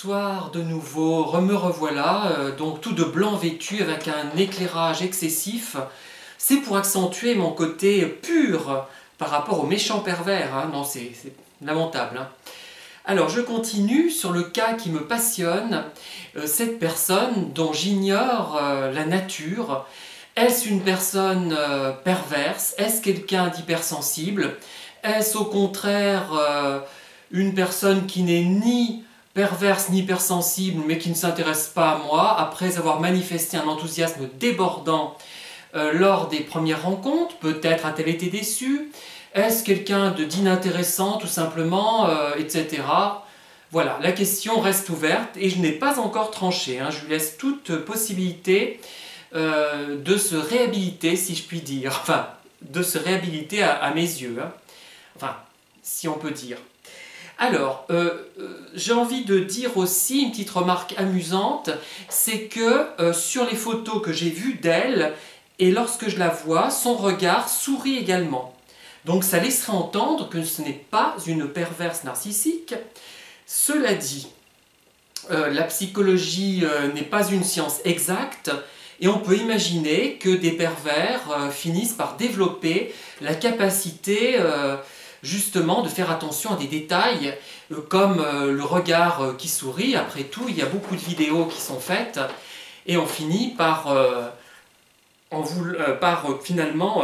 Bonsoir de nouveau, me revoilà, donc tout de blanc vêtu avec un éclairage excessif. C'est pour accentuer mon côté pur par rapport aux méchants pervers, hein. Non, c'est lamentable, hein. Alors je continue sur le cas qui me passionne, cette personne dont j'ignore la nature. Est-ce une personne perverse? Est-ce quelqu'un d'hypersensible? Est-ce au contraire une personne qui n'est ni perverse ni hypersensible, mais qui ne s'intéresse pas à moi, après avoir manifesté un enthousiasme débordant lors des premières rencontres? Peut-être a-t-elle été déçue? Est-ce quelqu'un d'inintéressant, tout simplement, etc. Voilà, la question reste ouverte et je n'ai pas encore tranché, hein. Je lui laisse toute possibilité de se réhabiliter, si je puis dire. Enfin, de se réhabiliter à mes yeux, hein. Enfin, si on peut dire. Alors, j'ai envie de dire aussi une petite remarque amusante, c'est que sur les photos que j'ai vues d'elle, et lorsque je la vois, son regard sourit également. Donc ça laisserait entendre que ce n'est pas une perverse narcissique. Cela dit, la psychologie n'est pas une science exacte, et on peut imaginer que des pervers finissent par développer la capacité justement de faire attention à des détails comme le regard qui sourit. Après tout, il y a beaucoup de vidéos qui sont faites et on finit par, finalement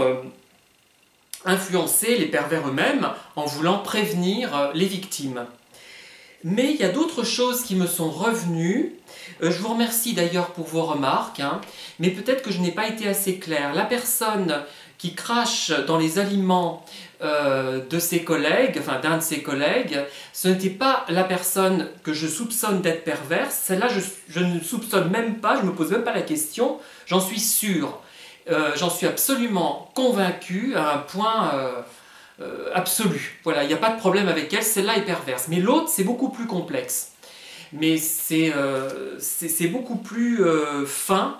influencer les pervers eux-mêmes en voulant prévenir les victimes. Mais il y a d'autres choses qui me sont revenues. Je vous remercie d'ailleurs pour vos remarques, hein, mais peut-être que je n'ai pas été assez clair. La personne qui crache dans les aliments de ses collègues, enfin d'un de ses collègues, ce n'était pas la personne que je soupçonne d'être perverse. Celle-là, je ne soupçonne même pas, je ne me pose même pas la question, j'en suis sûr. J'en suis absolument convaincu à un point absolu. Voilà, il n'y a pas de problème avec elle, celle-là est perverse. Mais l'autre, c'est beaucoup plus complexe. Mais c'est beaucoup plus fin.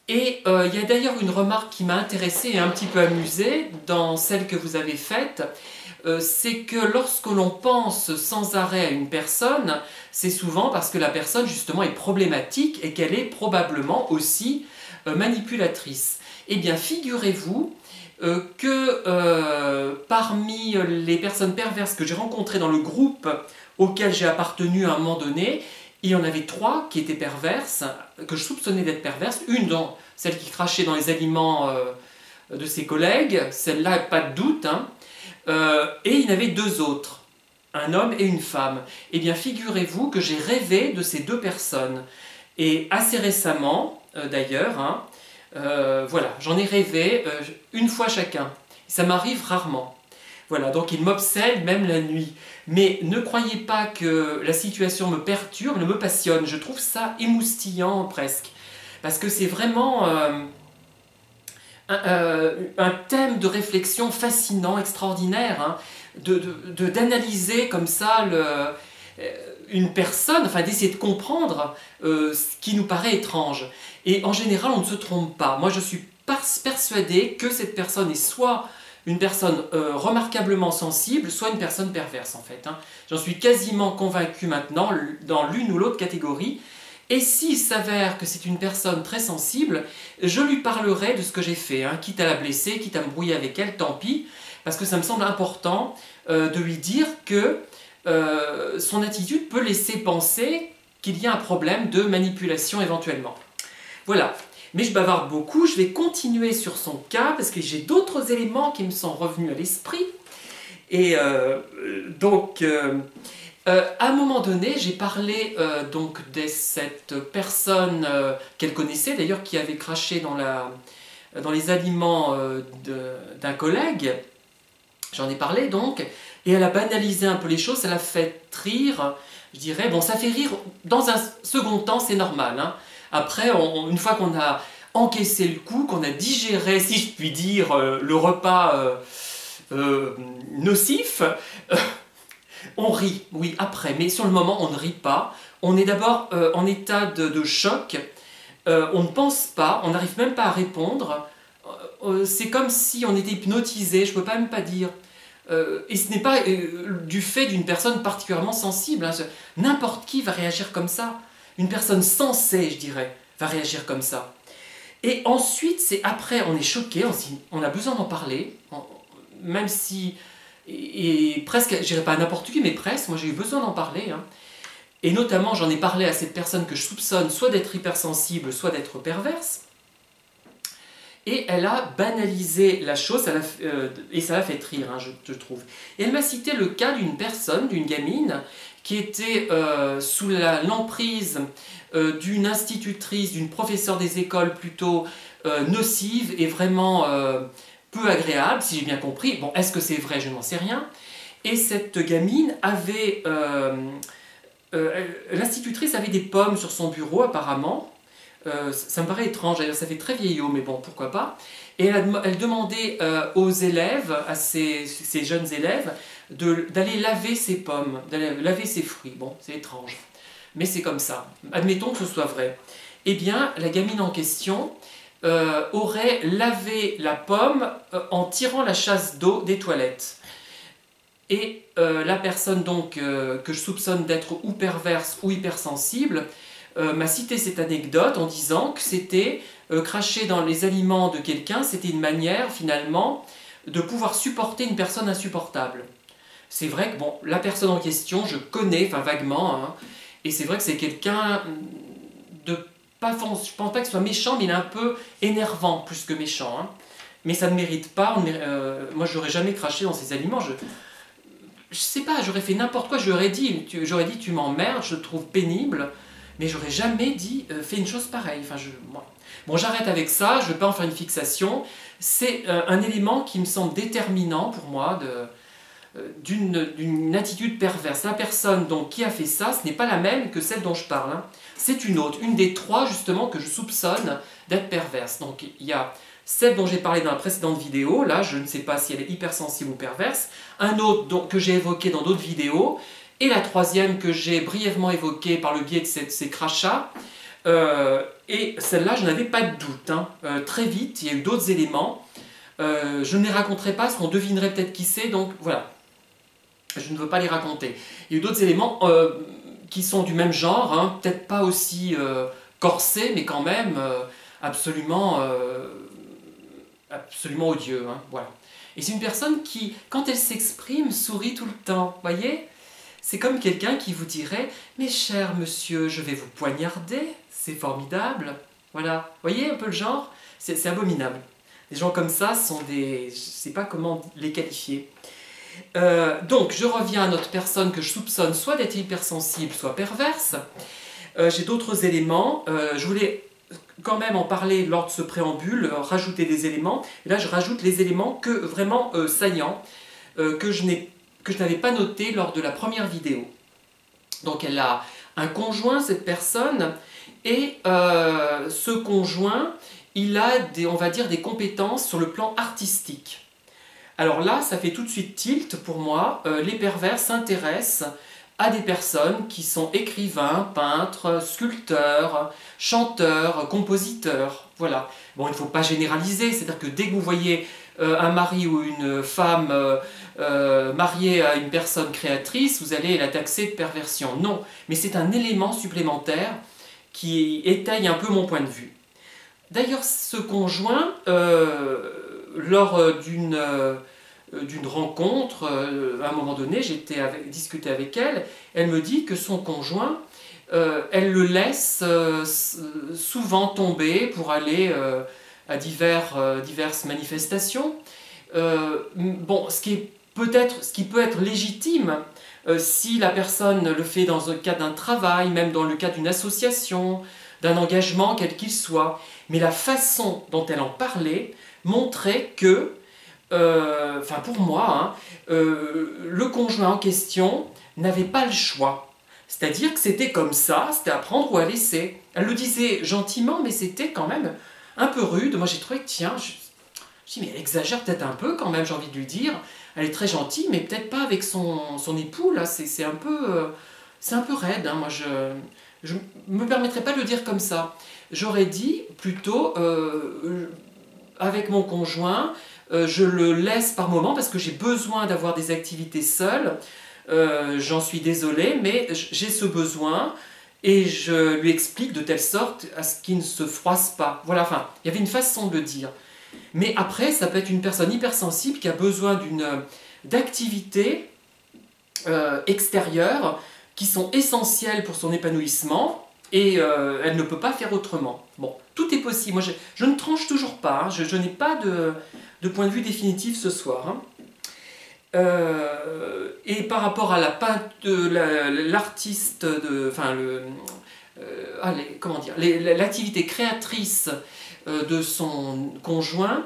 Et il y a d'ailleurs une remarque qui m'a intéressée et un petit peu amusée dans celle que vous avez faite, c'est que lorsque l'on pense sans arrêt à une personne, c'est souvent parce que la personne justement est problématique et qu'elle est probablement aussi manipulatrice. Eh bien, figurez-vous que parmi les personnes perverses que j'ai rencontrées dans le groupe auquel j'ai appartenu à un moment donné, il y en avait 3 qui étaient perverses, que je soupçonnais d'être perverses. Une, celle qui crachait dans les aliments de ses collègues, celle-là, pas de doute, hein. Et il y en avait 2 autres, un homme et une femme. Eh bien, figurez-vous que j'ai rêvé de ces 2 personnes. Et assez récemment, d'ailleurs, hein, voilà, j'en ai rêvé une fois chacun. Ça m'arrive rarement. Voilà, donc il m'obsède même la nuit. Mais ne croyez pas que la situation me perturbe, me passionne. Je trouve ça émoustillant presque. Parce que c'est vraiment un thème de réflexion fascinant, extraordinaire, hein, d'analyser comme ça une personne, enfin d'essayer de comprendre ce qui nous paraît étrange. Et en général, on ne se trompe pas. Moi, je suis persuadée que cette personne est soit une personne remarquablement sensible, soit une personne perverse en fait, hein. J'en suis quasiment convaincu maintenant dans l'une ou l'autre catégorie. Et s'il s'avère que c'est une personne très sensible, je lui parlerai de ce que j'ai fait, hein, quitte à la blesser, quitte à me brouiller avec elle, tant pis, parce que ça me semble important de lui dire que son attitude peut laisser penser qu'il y a un problème de manipulation éventuellement. Voilà. Mais je bavarde beaucoup, je vais continuer sur son cas parce que j'ai d'autres éléments qui me sont revenus à l'esprit. Et donc, à un moment donné, j'ai parlé donc de cette personne qu'elle connaissait, d'ailleurs qui avait craché dans les aliments d'un collègue. J'en ai parlé donc, et elle a banalisé un peu les choses, ça l'a fait rire. Je dirais, bon, ça fait rire dans un second temps, c'est normal, hein. Après, une fois qu'on a encaissé le coup, qu'on a digéré, si je puis dire, le repas nocif, on rit, oui, après. Mais sur le moment, on ne rit pas. On est d'abord en état de choc. On ne pense pas, on n'arrive même pas à répondre. C'est comme si on était hypnotisé, je ne peux même pas dire. Et ce n'est pas du fait d'une personne particulièrement sensible. Hein. N'importe qui va réagir comme ça. Une personne sensée, je dirais, va réagir comme ça. Et ensuite, c'est après, on est choqué, on a besoin d'en parler, même si, et presque, je dirais pas n'importe qui, mais presque, moi j'ai eu besoin d'en parler. Hein. Et notamment, j'en ai parlé à cette personne que je soupçonne soit d'être hypersensible, soit d'être perverse. Et elle a banalisé la chose, et ça l'a fait rire, hein, je trouve. Et elle m'a cité le cas d'une personne, d'une gamine, qui était sous l'emprise d'une institutrice, d'une professeure des écoles plutôt nocive et vraiment peu agréable, si j'ai bien compris. Bon, est-ce que c'est vrai? Je n'en sais rien. Et cette gamine avait... l'institutrice avait des pommes sur son bureau, apparemment. Ça me paraît étrange, ça fait très vieillot, mais bon, pourquoi pas. Et elle demandait aux élèves, à ces jeunes élèves, d'aller laver ses pommes, d'aller laver ses fruits. Bon, c'est étrange, mais c'est comme ça. Admettons que ce soit vrai. Eh bien, la gamine en question aurait lavé la pomme en tirant la chasse d'eau des toilettes. Et la personne donc que je soupçonne d'être ou perverse ou hypersensible m'a cité cette anecdote en disant que c'était cracher dans les aliments de quelqu'un, c'était une manière finalement de pouvoir supporter une personne insupportable. C'est vrai que bon, la personne en question, je connais, enfin vaguement, hein, et c'est vrai que c'est quelqu'un de pas, je pense pas qu'il soit méchant, mais il est un peu énervant plus que méchant. Hein. Mais ça ne mérite pas, moi j'aurais jamais craché dans ces aliments, je sais pas, j'aurais fait n'importe quoi, j'aurais dit tu m'emmerdes, je te trouve pénible. Mais j'aurais jamais dit fais une chose pareille. Enfin, bon, j'arrête avec ça, je ne veux pas en faire une fixation. C'est un élément qui me semble déterminant pour moi d'une attitude perverse. La personne donc, qui a fait ça, ce n'est pas la même que celle dont je parle. Hein. C'est une autre, une des trois justement que je soupçonne d'être perverse. Donc il y a celle dont j'ai parlé dans la précédente vidéo, là je ne sais pas si elle est hypersensible ou perverse. Un autre que j'ai évoqué dans d'autres vidéos. Et la troisième que j'ai brièvement évoquée par le biais de ces crachats, et celle-là, je n'avais pas de doute. Hein. Très vite, il y a eu d'autres éléments. Je ne les raconterai pas, parce qu'on devinerait peut-être qui c'est, donc voilà. Je ne veux pas les raconter. Il y a eu d'autres éléments qui sont du même genre, hein, peut-être pas aussi corsés, mais quand même absolument odieux. Hein, voilà. Et c'est une personne qui, quand elle s'exprime, sourit tout le temps, voyez ? C'est comme quelqu'un qui vous dirait « Mais cher monsieur, je vais vous poignarder, c'est formidable. » Voilà, vous voyez un peu le genre? C'est abominable. Des gens comme ça sont des... Je ne sais pas comment les qualifier. Donc, je reviens à notre personne que je soupçonne soit d'être hypersensible, soit perverse. J'ai d'autres éléments. Je voulais quand même en parler lors de ce préambule, rajouter des éléments. Et là, je rajoute les éléments vraiment saillants que je n'avais pas noté lors de la première vidéo. Donc elle a un conjoint, cette personne, et ce conjoint, il a on va dire, des compétences sur le plan artistique. Alors là, ça fait tout de suite tilt pour moi. Les pervers s'intéressent à des personnes qui sont écrivains, peintres, sculpteurs, chanteurs, compositeurs. Voilà. Bon, il ne faut pas généraliser, c'est-à-dire que dès que vous voyez un mari ou une femme mariée à une personne créatrice, vous allez la taxer de perversion. Non, mais c'est un élément supplémentaire qui étaye un peu mon point de vue. D'ailleurs, ce conjoint, lors d'une rencontre, à un moment donné, discuté avec elle, elle me dit que son conjoint, elle le laisse souvent tomber pour aller à diverses manifestations. Bon, ce qui peut être légitime si la personne le fait dans le cadre d'un travail, même dans le cadre d'une association, d'un engagement quel qu'il soit. Mais la façon dont elle en parlait montrait que, enfin pour moi, hein, le conjoint en question n'avait pas le choix. C'est-à-dire que c'était comme ça, c'était à prendre ou à laisser. Elle le disait gentiment, mais c'était quand même un peu rude. Moi j'ai trouvé que tiens, je dis mais elle exagère peut-être un peu quand même, j'ai envie de lui dire. Elle est très gentille, mais peut-être pas avec son époux, là, c'est un peu raide. Hein. Moi je ne me permettrais pas de le dire comme ça. J'aurais dit plutôt, avec mon conjoint, je le laisse par moment parce que j'ai besoin d'avoir des activités seules. J'en suis désolée, mais j'ai ce besoin et je lui explique de telle sorte à ce qu'il ne se froisse pas. Voilà, enfin, il y avait une façon de le dire. Mais après, ça peut être une personne hypersensible qui a besoin d'activités extérieures qui sont essentielles pour son épanouissement et elle ne peut pas faire autrement. Bon, tout est possible. Moi, je ne tranche toujours pas. Hein. Je n'ai pas de point de vue définitif ce soir. Hein. Et par rapport à l'artiste, enfin comment dire, l'activité créatrice de son conjoint,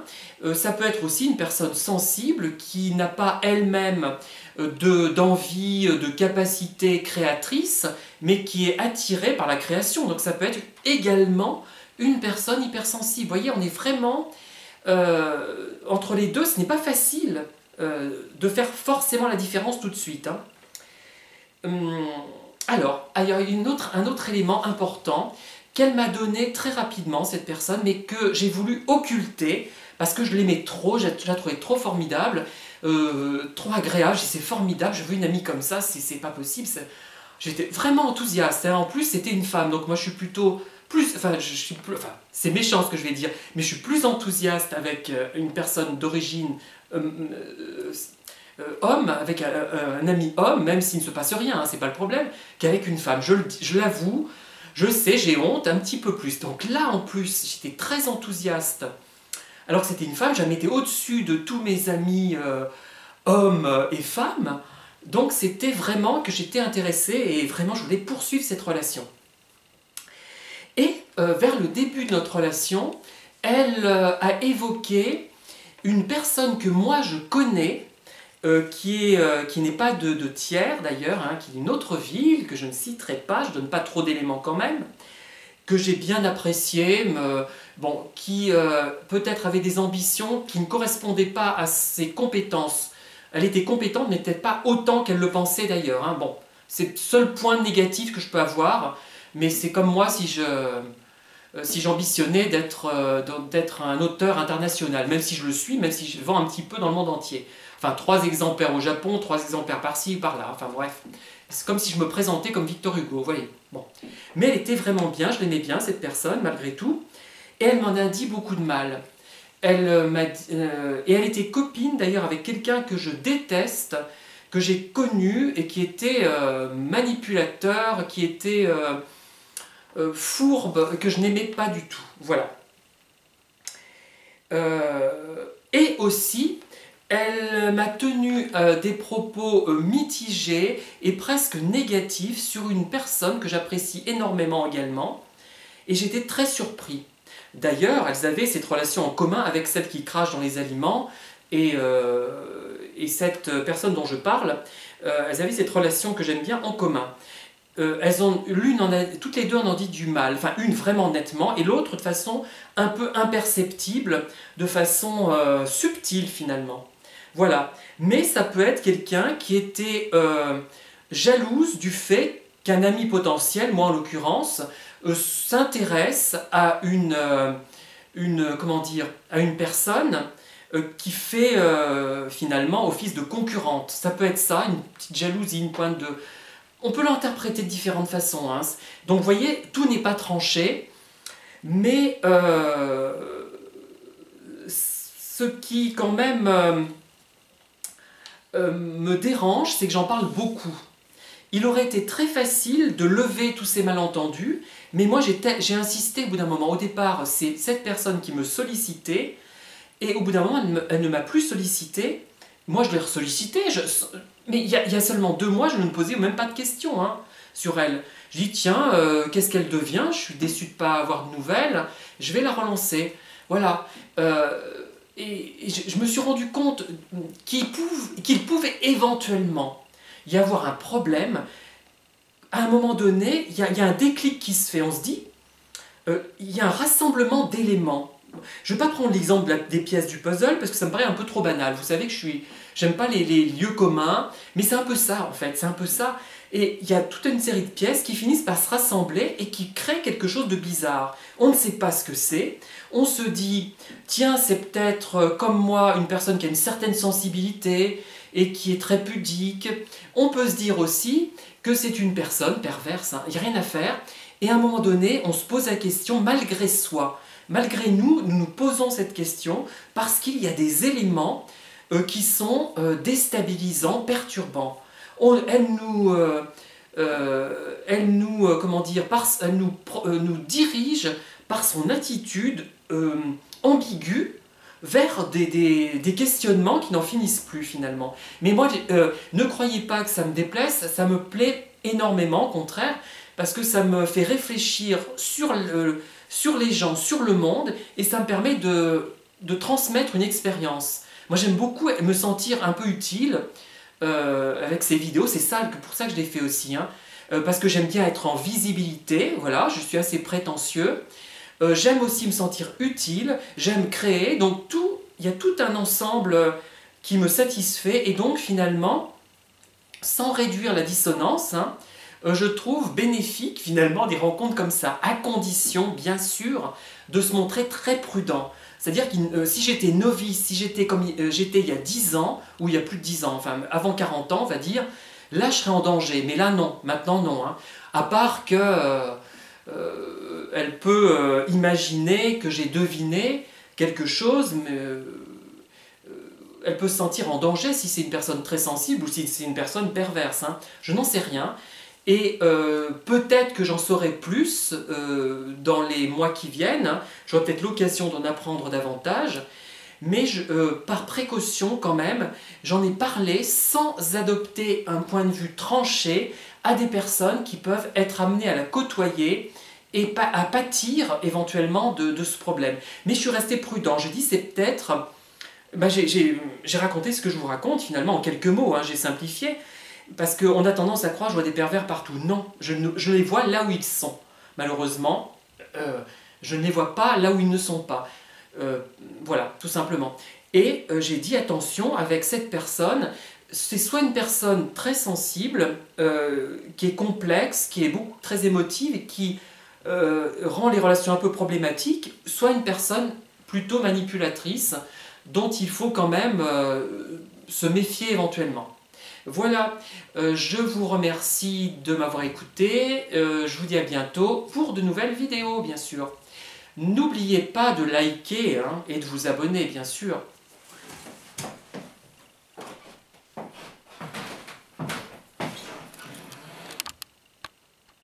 ça peut être aussi une personne sensible qui n'a pas elle-même d'envie, de capacité créatrice, mais qui est attirée par la création. Donc ça peut être également une personne hypersensible. Vous voyez, on est vraiment entre les deux, ce n'est pas facile de faire forcément la différence tout de suite. Hein. Alors, il y a un autre élément important qu'elle m'a donné très rapidement, cette personne, mais que j'ai voulu occulter parce que je l'aimais trop, je la trouvais trop formidable, trop agréable. J'ai dit, c'est formidable, je veux une amie comme ça, c'est pas possible. J'étais vraiment enthousiaste. Hein. En plus, c'était une femme, donc moi je suis plutôt enfin, c'est méchant ce que je vais dire, mais je suis plus enthousiaste avec une personne d'origine homme, avec un ami homme, même s'il ne se passe rien, hein, c'est pas le problème, qu'avec une femme. Je l'avoue, je sais, j'ai honte un petit peu plus. Donc là, en plus, j'étais très enthousiaste. Alors que c'était une femme, je la mettais au-dessus de tous mes amis hommes et femmes. Donc c'était vraiment que j'étais intéressée et vraiment je voulais poursuivre cette relation. Et vers le début de notre relation, elle a évoqué une personne que moi je connais, qui n'est pas de tiers d'ailleurs, hein, qui est d'une autre ville, que je ne citerai pas, je ne donne pas trop d'éléments quand même, que j'ai bien apprécié, bon, qui peut-être avait des ambitions qui ne correspondaient pas à ses compétences. Elle était compétente, mais peut-être pas autant qu'elle le pensait d'ailleurs. Hein. Bon, c'est le seul point négatif que je peux avoir, mais c'est comme moi si j'ambitionnais d'être un auteur international, même si je le suis, même si je vends un petit peu dans le monde entier. Enfin, 3 exemplaires au Japon, 3 exemplaires par-ci, par-là, enfin bref. C'est comme si je me présentais comme Victor Hugo, vous voyez. Bon. Mais elle était vraiment bien, je l'aimais bien, cette personne, malgré tout. Et elle m'en a dit beaucoup de mal. Et elle était copine, d'ailleurs, avec quelqu'un que je déteste, que j'ai connu, et qui était manipulateur, qui était fourbe, que je n'aimais pas du tout. Voilà. Et aussi, elle m'a tenu des propos mitigés et presque négatifs sur une personne que j'apprécie énormément également. Et j'étais très surpris. D'ailleurs, elles avaient cette relation en commun avec celle qui crache dans les aliments et cette personne dont je parle, elles avaient cette relation que j'aime bien en commun. Toutes les deux en ont dit du mal, enfin une vraiment nettement et l'autre de façon un peu imperceptible, de façon subtile finalement. Voilà, mais ça peut être quelqu'un qui était jalouse du fait qu'un ami potentiel, moi en l'occurrence, s'intéresse à à une personne qui fait finalement office de concurrente. Ça peut être ça, une petite jalousie, une pointe de... On peut l'interpréter de différentes façons. Hein. Donc vous voyez, tout n'est pas tranché, mais ce qui quand même me dérange, c'est que j'en parle beaucoup. Il aurait été très facile de lever tous ces malentendus, mais moi j'ai insisté au bout d'un moment. Au départ, c'est cette personne qui me sollicitait, et au bout d'un moment, elle ne m'a plus sollicité. Moi, je l'ai ressollicité, mais il y a seulement 2 mois, je ne me posais même pas de questions hein, sur elle. Je dis, tiens, qu'est-ce qu'elle devient? Je suis déçu de ne pas avoir de nouvelles, je vais la relancer. Voilà. Et je me suis rendu compte qu'il pouvait éventuellement y avoir un problème. À un moment donné, il y a un déclic qui se fait. On se dit, il y a un rassemblement d'éléments. Je ne vais pas prendre l'exemple des pièces du puzzle parce que ça me paraît un peu trop banal. Vous savez que j'aime pas les lieux communs, mais c'est un peu ça en fait. C'est un peu ça. Et il y a toute une série de pièces qui finissent par se rassembler et qui créent quelque chose de bizarre. On ne sait pas ce que c'est. On se dit, tiens, c'est peut-être comme moi, une personne qui a une certaine sensibilité et qui est très pudique. On peut se dire aussi que c'est une personne perverse, hein. Il n'y a rien à faire. Et à un moment donné, on se pose la question malgré soi. Malgré nous, nous nous posons cette question parce qu'il y a des éléments qui sont déstabilisants, perturbants. Comment dire, nous dirige par son attitude ambiguë vers des questionnements qui n'en finissent plus finalement. Mais moi, ne croyez pas que ça me déplaise, ça me plaît énormément, au contraire, parce que ça me fait réfléchir sur les gens, sur le monde, et ça me permet de transmettre une expérience. Moi j'aime beaucoup me sentir un peu utile avec ces vidéos, c'est ça, pour ça que je les fais aussi, hein. Parce que j'aime bien être en visibilité, voilà, je suis assez prétentieux. J'aime aussi me sentir utile, j'aime créer, donc il y a tout un ensemble qui me satisfait, et donc finalement, sans réduire la dissonance, hein, je trouve bénéfique finalement des rencontres comme ça, à condition bien sûr de se montrer très prudent. C'est-à-dire que si j'étais novice, si j'étais comme j'étais il y a 10 ans, ou il y a plus de 10 ans, enfin avant 40 ans on va dire, là je serais en danger, mais là non, maintenant non, hein. À part que elle peut imaginer que j'ai deviné quelque chose, mais elle peut se sentir en danger si c'est une personne très sensible ou si c'est une personne perverse, hein. Je n'en sais rien. Et peut-être que j'en saurai plus dans les mois qui viennent, hein. J'aurai peut-être l'occasion d'en apprendre davantage, mais par précaution quand même, j'en ai parlé sans adopter un point de vue tranché à des personnes qui peuvent être amenées à la côtoyer et à pâtir éventuellement de ce problème. Mais je suis resté prudent, j'ai dit c'est peut-être... Ben, j'ai raconté ce que je vous raconte finalement en quelques mots, hein, j'ai simplifié. Parce qu'on a tendance à croire que je vois des pervers partout. Non, je les vois là où ils sont. Malheureusement, je ne les vois pas là où ils ne sont pas. Voilà, tout simplement. Et j'ai dit attention, avec cette personne, c'est soit une personne très sensible, qui est complexe, qui est très émotive et qui rend les relations un peu problématiques, soit une personne plutôt manipulatrice, dont il faut quand même se méfier éventuellement. Voilà, je vous remercie de m'avoir écouté, je vous dis à bientôt pour de nouvelles vidéos bien sûr. N'oubliez pas de liker, hein, et de vous abonner bien sûr.